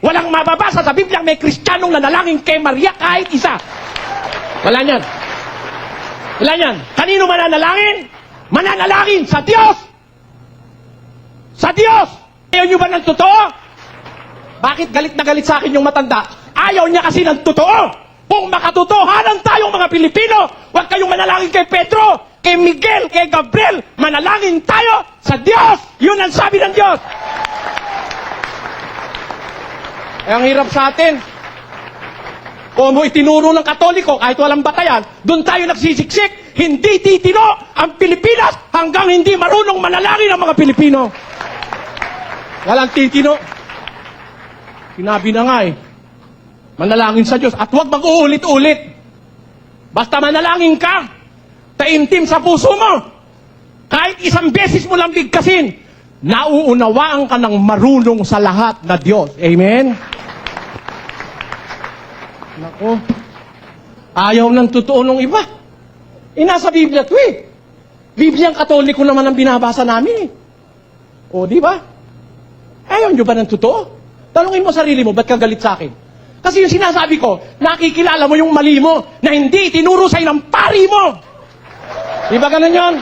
Walang mababasa sa Biblia may Kristiyanong nanalangin kay Maria kahit isa. Wala niyan. Wala niyan. Kanino mananalangin? Mananalangin sa Diyos! Sa Diyos! Ayaw nyo ba ng totoo? Bakit galit na galit sa akin yung matanda? Ayaw niya kasi ng totoo! Kung makatotohanan tayong mga Pilipino, huwag kayong manalangin kay Pedro, kay Miguel, kay Gabriel. Manalangin tayo sa Diyos! Yun ang sabi ng Diyos! Ang hirap sa atin. Kung mo itinuro ng Katoliko, kahit walang batayan, doon tayo nagsisiksik. Hindi titino ang Pilipinas hanggang hindi marunong manalangin ang mga Pilipino. Walang titino. Sinabi na nga manalangin sa Diyos at huwag mag-uulit-ulit. Basta manalangin ka, taimtim sa puso mo. Kahit isang beses mo lang bigkasin, nauunawaan ka ng marunong sa lahat na Diyos. Amen? Nako, ayaw ng totoo ng iba. Nasa Biblia ito Bibliang Katoliko naman ang binabasa namin O, di ba? Ayaw nyo ba ng totoo? Tanungin mo sarili mo, ba't ka galit sa akin? Kasi yung sinasabi ko, nakikilala mo yung mali mo na hindi tinuro sa'yo ng pari mo. Di ba ganun yun?